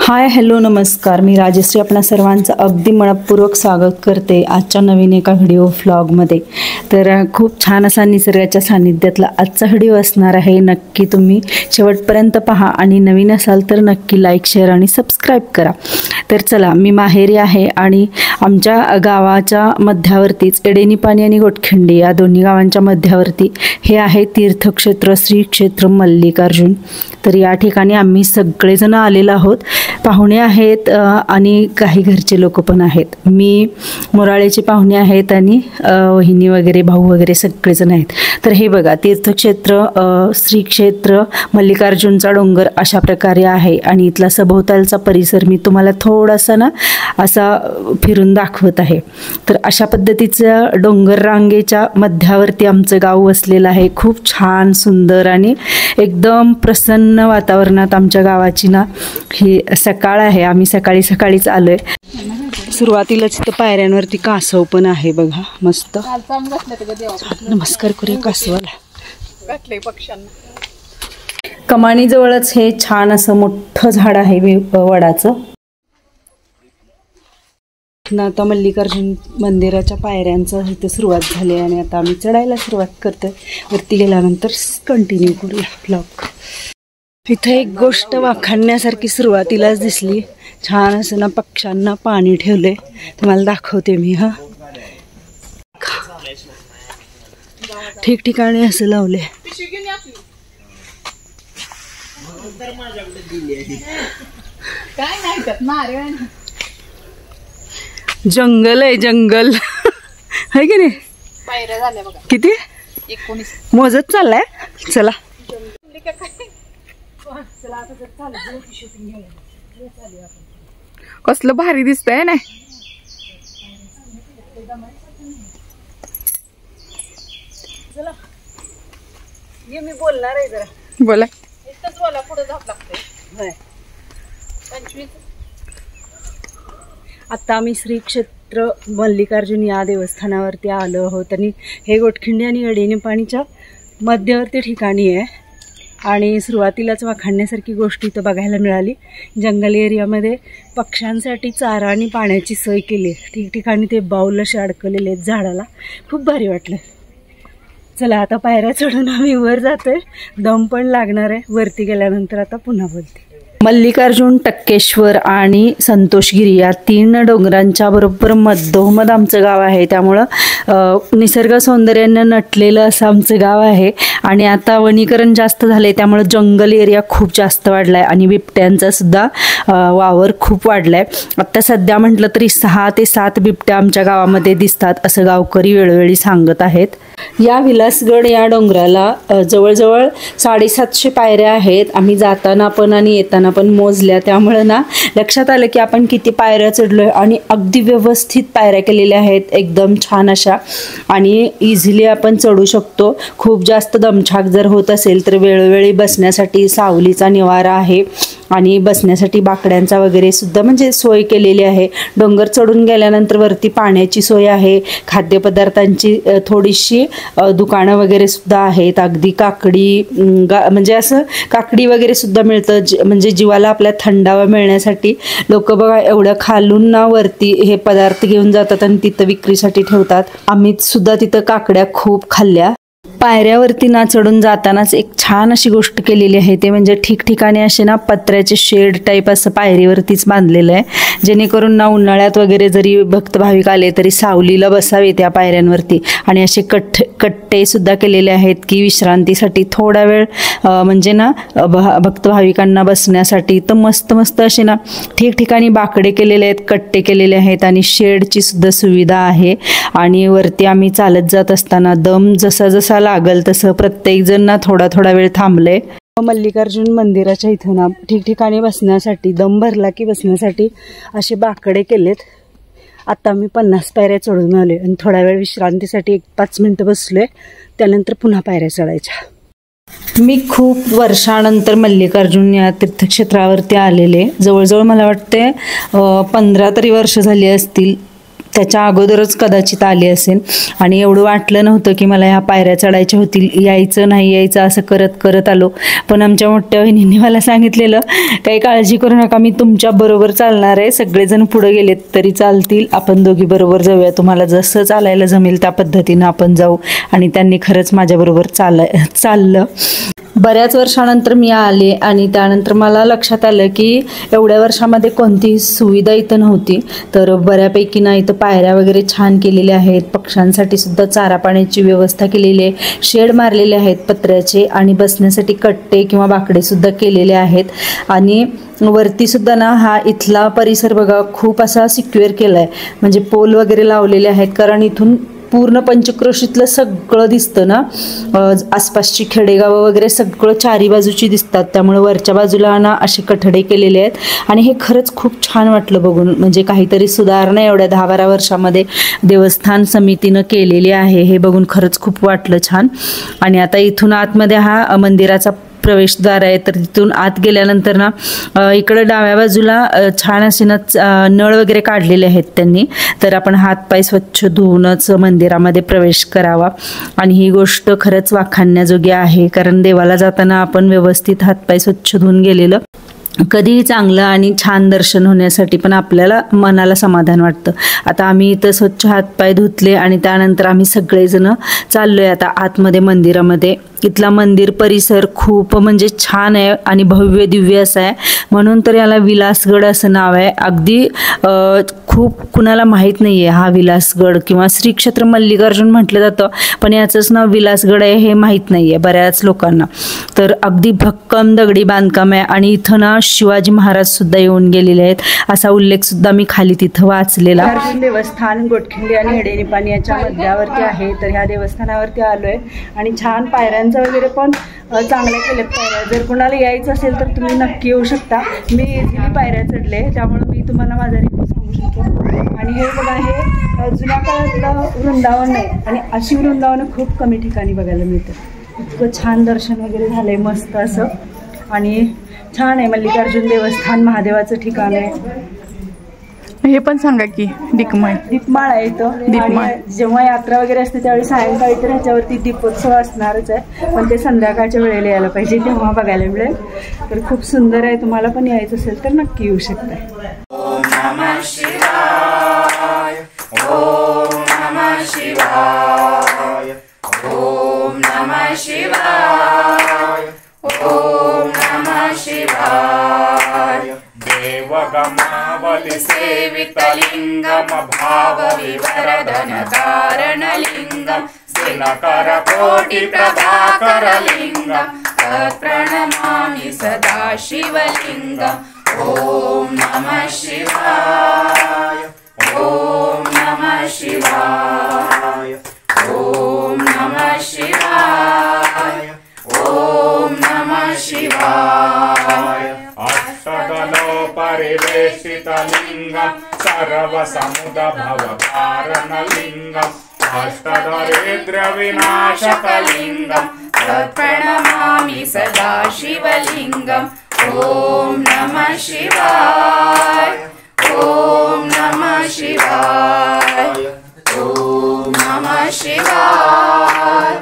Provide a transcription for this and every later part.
Hi hello नमस्कार, मी राजश्री आपल्या सर्वांचं अगदी मनपूर्वक स्वागत करते आजच्या नवीन एका व्हिडिओ व्लॉगमध्ये। तर खूप छान असा निसर्गाच्या सानिध्यातला आजचा व्हिडिओ असणार आहे। नक्की तुम्ही शेवटपर्यंत पहा आणि नवीन असाल तर नक्की लाईक शेअर आणि सबस्क्राईब करा। तर चला, मी माहेरी आहे आणि आमच्या गावाच्या मध्यावरतीच एडेनीपाणी आणि गोटखिंडी या दोन्ही गावांच्या मध्यावरती हे आहे तीर्थक्षेत्र श्री क्षेत्र मल्लिकार्जुन। तर या ठिकाणी आम्ही सगळेजण आलेलो आहोत, पाहुणे आहेत आणि काही घरचे लोक पण आहेत। मी मोराळेचे पाहुणे आहेत आणि वहिनी वगैरे भाऊ वगैरे सगळेजण आहेत। तर हे बघा, तीर्थक्षेत्र श्री क्षेत्र मल्लिकार्जुनचा डोंगर अशा प्रकारे आहे आणि इथला सभोवतालचा परिसर मी तुम्हाला थोडासा ना असा फिरून दाखवत आहे। तर अशा पद्धतीच्या डोंगर रांगेच्या मध्यावरती आमचं गाव वसलेलं आहे। खूप छान सुंदर आणि एकदम प्रसन्न वातावरणात आमच्या गावाची ना ही सकाळ आहे। आम्ही सकाळी सकाळीच आलोय। सुरुवातीलाच इथं पायऱ्यांवरती कासव पण आहे बघा, मस्त। नमस्कार करूया कासवाला। कमानी जवळच हे छान असं मोठं झाड आहे वडाचं। आता मल्लिकार्जुन मंदिराच्या पायऱ्यांचं इथे सुरुवात झाली आहे आणि आता आम्ही चढायला सुरुवात करतोय। वरती गेल्यानंतर कंटिन्यू करूया व्लॉग। इथे एक गोष्ट वाखाणण्यासारखी सुरुवातीलाच दिसली, छान असं ना पक्ष्यांना पाणी ठेवले, तुम्हाला दाखवते मी। हा, ठिकठिकाणी असं लावले। जंगल आहे, जंगल आहे की नाही? पायऱ्या झाल्या बघा किती, 19 मोजत चाललाय। चला कसलं भारी दिसतंय ना। चला, ये मी बोलणार आहे, जरा बोला। इथंच बोला, पुढे जात लागते। 25 आता आम्ही श्री क्षेत्र मल्लिकार्जुन या देवस्थानावरती आलो आहोत आणि हे गोटखिंडी आणि एडेनीपाणीच्या मध्यवर्ती ठिकाणी आहे। आणि सुरुवातीलाच वाखाणण्यासारखी गोष्ट इथं बघायला मिळाली। जंगल एरियामध्ये पक्ष्यांसाठी चारा आणि पाण्याची सोय केली आहे। ठिकठिकाणी ते बाऊल असे अडकलेले आहेत झाडाला, खूप भारी वाटलं। चला, आता पायऱ्या चढून आम्ही वर जातोय, दम पण लागणार आहे। वरती गेल्यानंतर आता पुन्हा बोलते। मल्लिकार्जुन, टक्केश्वर आणि संतोषगिरी या 3 डोंगरांच्या बरोबर मधोमध आमचं गाव आहे। त्यामुळं निसर्ग सौंदर्याने नटलेलं असं आमचं गाव आहे। आणि आता वनीकरण जास्त झाले, त्यामुळे जंगल एरिया खूप जास्त वाढलाय आणि बिबट्यांचा सुद्धा वावर खूप वाढलाय। आता सध्या म्हटलं तरी 6 ते 7 बिबट्या आमच्या गावामध्ये दिसतात, असं गावकरी वेळोवेळी सांगत आहेत। या विलासगड या डोंगराला जवळजवळ 750 पायऱ्या आहेत। आम्ही जाताना पण आणि येताना पण मोजल्या, त्यामुळं ना लक्षात आलं की आपण किती पायऱ्या चढलोय आणि अगदी व्यवस्थित पायऱ्या केलेल्या आहेत, एकदम छान अशा, आणि इझिली आपण चढू शकतो। खूप जास्त दमछाक जर होत असेल तर वेळोवेळी बसण्यासाठी सावलीचा निवारा आहे आणि बसण्यासाठी बाकड्यांचा वगैरे सुद्धा म्हणजे सोय केलेली आहे। डोंगर चढून गेल्यानंतर वरती पाण्याची सोय आहे, खाद्यपदार्थांची थोडीशी दुकानं वगैरे सुद्धा आहेत। अगदी काकडी म्हणजे असं काकडी वगैरे सुद्धा मिळतं, म्हणजे जीवाला आपल्या थंडावा मिळण्यासाठी लोक बघा एवढं खालून ना वरती हे पदार्थ घेऊन जातात आणि तिथं विक्रीसाठी ठेवतात। आम्ही सुद्धा तिथं काकड्या खूप खाल्ल्या। पायऱ्यावरती ना चढून जातानाच एक छान अशी गोष्ट केलेली आहे, ते म्हणजे ठिकठिकाणी असे ना पत्र्याचे शेड टाईप असं पायरीवरतीच बांधलेलं आहे, जेणेकरून ना उन्हाळ्यात वगैरे जरी भक्त भाविक आले तरी सावलीला बसावे त्या पायऱ्यांवरती। आणि असे कट्टे सुद्धा केलेले आहेत की विश्रांतीसाठी थोडा वेळ म्हणजे ना भक्त भाविकांना बसण्यासाठी। तर मस्त मस्त असे ना ठिकठिकाणी बाकडे केलेले आहेत, कट्टे केलेले आहेत आणि शेडची सुद्धा सुविधा आहे। आणि वरती आम्ही चालत जात असताना दम जसा जसा लागल तसं प्रत्येक जण ना थोडा थोडा वेळ थांबले। मल्लिकार्जुन मंदिराच्या इथं ना ठिकठिकाणी बसण्यासाठी, दम भरला की बसण्यासाठी असे बाकडे केलेत। आता मी 50 पायऱ्या चढून आले आणि थोडा वेळ विश्रांतीसाठी 1-5 मिनिटं बसलोय, त्यानंतर पुन्हा पायऱ्या चढायच्या। मी खूप वर्षानंतर मल्लिकार्जुन या तीर्थक्षेत्रावरती आलेले, जवळजवळ मला वाटते 15 तरी वर्ष झाली असतील। त्याच्या अगोदरच कदाचित आले असेल आणि एवढं वाटलं नव्हतं की मला ह्या पायऱ्या चढायच्या होतील, यायचं नाही यायचं असं करत करत आलो. पण आमच्या मोठ्या वहिनींनी मला सांगितलेलं, काही काळजी करू नका, मी तुमच्या बरोबर चालणार आहे, सगळेजण पुढे गेलेत तरी चालतील, आपण दोघी बरोबर जाऊया, तुम्हाला जसं चालायला जमेल त्या पद्धतीनं आपण जाऊ. आणि त्यांनी खरंच माझ्याबरोबर चाललं. बऱ्याच वर्षानंतर मी आले आणि त्यानंतर मला लक्षात आलं की एवढ्या वर्षामध्ये कोणतीही सुविधा इथं नव्हती. तर बऱ्यापैकी ना इथं पायऱ्या वगैरे छान केलेल्या आहेत, पक्ष्यांसाठी सुद्धा चारा पाण्याची व्यवस्था केलेली आहे, शेड मारलेले आहेत पत्र्याचे आणि बसण्यासाठी कट्टे किंवा बाकडे सुद्धा केलेले आहेत. आणि वरती सुद्धा ना हा इथला परिसर बघा खूप असा सिक्युअर केला आहे, म्हणजे पोल वगैरे लावलेले आहेत, कारण इथून पूर्ण पंचक्रोशीतलं सगळं दिसतं ना, आसपासची खेडेगावं वगैरे सगळं चारी बाजूची दिसतात. त्यामुळे वरच्या बाजूला ना असे कठडे केलेले आहेत आणि हे खरंच खूप छान वाटलं बघून. म्हणजे काहीतरी सुधारणा एवढ्या 10-12 वर्षामध्ये देवस्थान समितीनं केलेली आहे हे बघून खरंच खूप वाटलं छान. आणि आता इथून आतमध्ये हा मंदिराचा प्रवेशद्वार आहे. तर तिथून आत गेल्यानंतर ना इकडं डाव्या बाजूला छान असे ना नळ वगैरे काढलेले आहेत त्यांनी, तर आपण हातपाय स्वच्छ धुवूनच मंदिरामध्ये प्रवेश करावा. आणि ही गोष्ट खरंच वाखाणण्याजोगी आहे, कारण देवाला जाताना आपण व्यवस्थित हातपाय स्वच्छ धुवून गेलेलं कधीही चांगलं आणि छान दर्शन होण्यासाठी पण आपल्याला मनाला समाधान वाटतं. आता आम्ही इथं स्वच्छ हातपाय धुतले आणि त्यानंतर आम्ही सगळेजण चाललोय आता आतमध्ये मंदिरामध्ये. इथला मंदिर परिसर खूप म्हणजे छान आहे आणि भव्य दिव्य असं आहे, म्हणून तर याला विलासगड असं नाव आहे. अगदी खूप कुणाला माहीत नाही आहे हा विलासगड किंवा श्री क्षेत्र मल्लिकार्जुन म्हटलं जातं, पण याचंच नाव विलासगड आहे हे माहीत नाही आहे बऱ्याच लोकांना. तर अगदी भक्कम दगडी बांधकाम आहे आणि इथं ना शिवाजी महाराज सुद्धा येऊन गेलेले आहेत असा उल्लेख सुद्धा मी खाली तिथं वाचलेला. अर्जुन देवस्थान गोटखिंडी आणि एडेनिपाणी याच्या मध्यावरती आहे. तर ह्या देवस्थानावरती आलोय आणि छान पायऱ्यांचं वगैरे पण चांगल्या केलेत पायऱ्या. जर कुणाला यायचं असेल तर तुम्ही नक्की येऊ शकता. मी इझिली पायऱ्या चढले, त्यामुळे मी तुम्हाला माझा रिव्ह्यू सांगू शकतो. आणि हे बघा, हे जुन्या काळातलं वृंदावन आहे आणि अशी वृंदावनं खूप कमी ठिकाणी बघायला मिळतात. इतकं छान दर्शन वगैरे झालंय मस्त असं आणि छान आहे. मल्लिकार्जुन देवस्थान महादेवाचं ठिकाण आहे. हे पण सांगा की दीपमाळ आहे इथं. आणि जेव्हा यात्रा वगैरे असते त्यावेळी सायंकाळी तर ह्याच्यावरती दीपोत्सव असणारच आहे, पण ते संध्याकाळच्या वेळेला यायला पाहिजे तेव्हा बघायला मिळेल. तर खूप सुंदर आहे, तुम्हाला पण यायचं असेल तर नक्की येऊ शकता. ओम नमः शिवाय, ओम नमः शिवाय, ओम नमः शिवाय, ओम नमः शिवाय. देवगमावली सेवितलिंगम भावविवरदन कारणलिंगम दिनकर कोटि प्रभाकरलिंगम तत्प्रणमामि सदा शिवलिंगम. ओम नमः शिवाय, ओम नमः शिवाय, ओम नमः शिवाय, ओम नमः शिवाय. अष्टदलो परिवेशितलिंगम सर्वसमुद्भवकारणलिंगम अष्टदरिद्रविनाशकलिंगम तत्प्रणमामि सदा शिवलिंगम. ओम नमः शिवाय, ओम नमः शिवाय, ओम नमः शिवाय,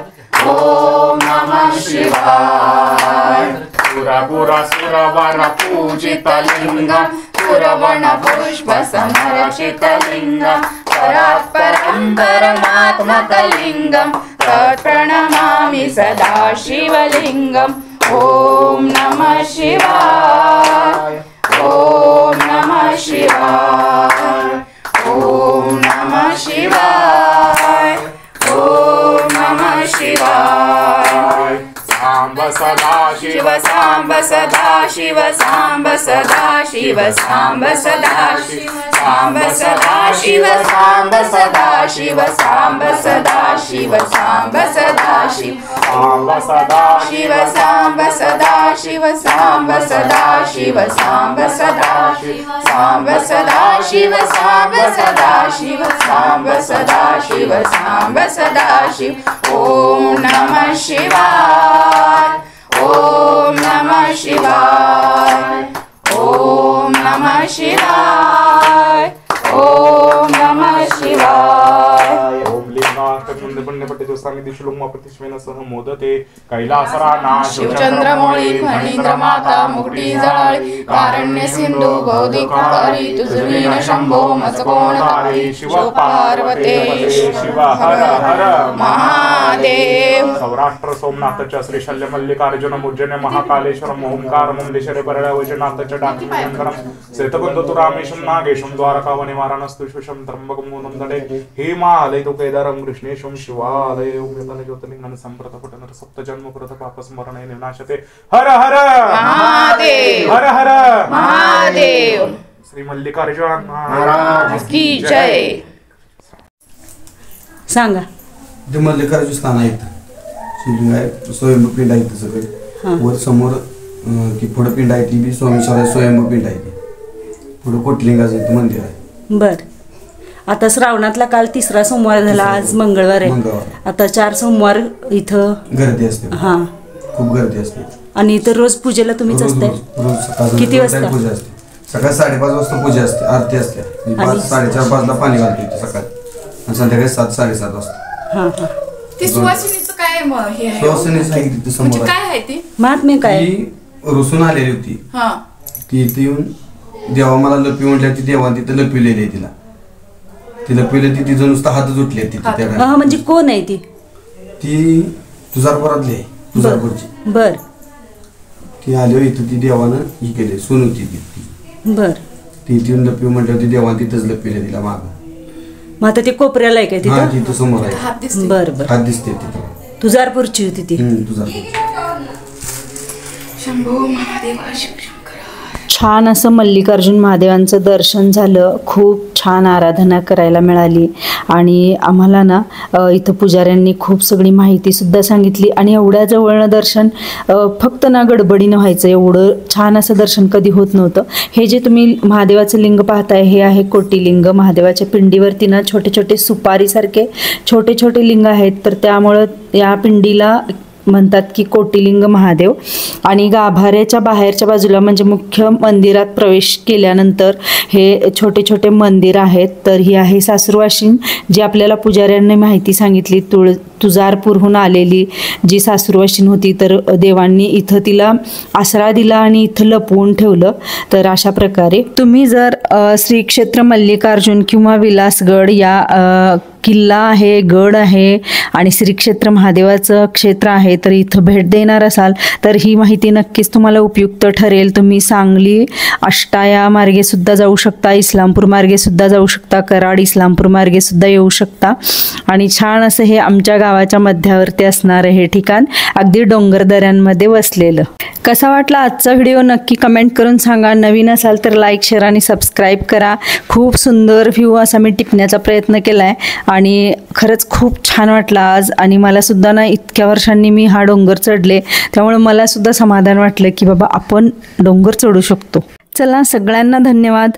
ओम नमः शिवाय. सुरगुरसुरवर पूजितलिंगम सुरवण पुष्प समर्चितलिंगम परात्परं परमात्मकलिंगम तत्प्रणमामि सदा शिवलिंगम. ओम नमः शिवाय, ओम नमः शिवाय, ओम नमः शिवाय, ओम नमः शिवाय. सांब सदा शिव सांब सदा शिव सांब सदा शिव सांब सदा शिव सांब सदा शिव सांब सदा शिव सांब सदा शिव सांब सदा शिव सांब सदा शिव सांब सदा शिव सांब सदा शिव सांब सदा शिव सांब सदा शिव सांब सदा शिव सांब सदा शिव सांब सदा शिव. ओम नमः शिवाय, ओम नमः शिवाय, ओम नमः शिवाय, ओम नमः शिवाय ओम लिंगाष्टकं पुण्यपट्टिदोस्तामि दिशुलुंग प्रतिष्ठेन सह मोदते कैलासराना शिवचंद्रमौळी फणींद्र माता मुकुटी जळाळी कारण्य सिंधू भौदिकारी तुझवीन शंभो मचकोणधारी शिव पार्वते शिव हर हर महादेव सौराष्ट्र सोमनाथच्या श्री शल्य मल्लिकार्जुन उज्जैन महाकालेश्वर ओंकार मुंडेश्वरे परळ वैजनाथच्या डाकींकरम श्वेतबंधु रामेशं नागेशं द्वारकावने वाराणस्तु शुशं त्र्यंबकं मूलं दडे हेमालय तो केदारं कृष्णेशं शिवालय उमेतन ज्योतिर्लिंगं संप्रतपटन सप्त जन्म कृत पाप स्मरणे विनाशते हर हर महादेव हर हर महादेव श्री मल्लिकार्जुन महाराज की जय. सांगा. ते मल्लिकार्जुन स्थान आहे इथं शिवलिंग आहे स्वयंभू पिंड आहे इथं सगळे वर समोर की पुढं पिंड आहे ती बी स्वामीश्वर स्वयंभू पिंड आहे ती पुढं कोटलिंगाचं इथं मंदिर आहे. बर. आता श्रावणातला काल 3रा सोमवार झाला, आज मंगळवार आहे. आता 4 सोमवार इथं गर्दी असते. हा, खूप गर्दी असते. आणि इतर रोज पूजेला तुम्हीच असताय? किती वाजता? पूजा असते सकाळी 5:30 वाजता पूजा असते, आरती असते. 5, 4:30, 5ला पाणी घालतो इथे सकाळी आणि संध्याकाळी 7, 7:30 वाजता. हा हा. ते सुवासिनीचं काय हे आहे? सुवासिनी सांगितली तिथे म्हणजे समोर काय आहे ते? महात्म्य काय? ती रुसून आलेली होती. हा, ती इथे येऊन देवा मला लपी म्हटल्या, ती देवा तिथे लपविलेली आहे तिला. ती लपविली ती तिचं नुसतं हातच उठले तिथे. हा, म्हणजे कोण आहे ती? ती तुझारपुरातली आहे, तुझारपूरची. बर. ती आल्यावर इथं ती देवानं ही केली, सून होती ती. बर. ती इथे येऊन लपवी म्हटल्यावर ती देवानं तिथंच लपविले तिला मागं. मग आता ते कोपऱ्याला आहे काय हा, तिथं? तिथं समोर आहे. हात दिसते. बर बर. हात दिसते तिथं. तुझारपूरची होती ती. तुझारपूरची. शंभो महादेवा शिवशंकर. छान असं मल्लिकार्जुन महादेवांचं दर्शन झालं. खूप छान आराधना करायला मिळाली आणि आम्हाला ना इथं पुजाऱ्यांनी खूप सगळी माहितीसुद्धा सांगितली. आणि एवढ्या जवळनं दर्शन फक्त ना गडबडीनं व्हायचं, एवढं छान असं दर्शन कधी होत नव्हतं. हे जे तुम्ही महादेवाचं लिंग पाहताय हे आहे कोटीलिंग. महादेवाच्या पिंडीवरती ना छोटे छोटे सुपारीसारखे छोटे छोटे लिंग आहेत, तर त्यामुळं या पिंडीला म्हणतात की कोटीलिंग महादेव. आणि गाभाऱ्याच्या बाहेरच्या बाजूला म्हणजे मुख्य मंदिरात प्रवेश केल्यानंतर हे छोटे छोटे मंदिर आहेत. तर ही आहे सासुरवाशीन, जी आपल्याला पुजाऱ्यांनी माहिती सांगितली. तुळजापूरहून आलेली जी सासुरवाशीन होती, तर देवांनी इथं तिला आसरा दिला आणि इथं लपवून ठेवलं. तर अशा प्रकारे तुम्ही जर श्री क्षेत्र मल्लिकार्जुन किंवा विलासगड या किल्ला आहे, गड आहे आणि श्री क्षेत्र महादेवाचं क्षेत्र आहे, तर इथं भेट देणार असाल तर ही माहिती नक्कीच तुम्हाला उपयुक्त ठरेल. तुम्ही सांगली अष्टाया मार्गे सुद्धा जाऊ शकता, इस्लामपूर मार्गे सुद्धा जाऊ शकता, कराड इस्लामपूर मार्गे सुद्धा येऊ शकता. आणि छान असं हे आमच्या गावाच्या मध्यावरती असणारं हे ठिकाण अगदी डोंगरदऱ्यांमध्ये वसलेलं. कसा वाटला आजचा व्हिडिओ नक्की कमेंट करून सांगा. नवीन असाल तर लाईक, शेअर आणि सबस्क्राईब करा. खूप सुंदर व्ह्यू असा मी टिपण्याचा प्रयत्न केला आहे आणि खरंच खूप छान वाटलं आज. आणि मला सुद्धा ना इतक्या वर्षांनी मी हा डोंगर चढले, त्यामुळे मला सुद्धा समाधान वाटलं की बाबा आपण डोंगर चढू शकतो. चला, सगळ्यांना धन्यवाद.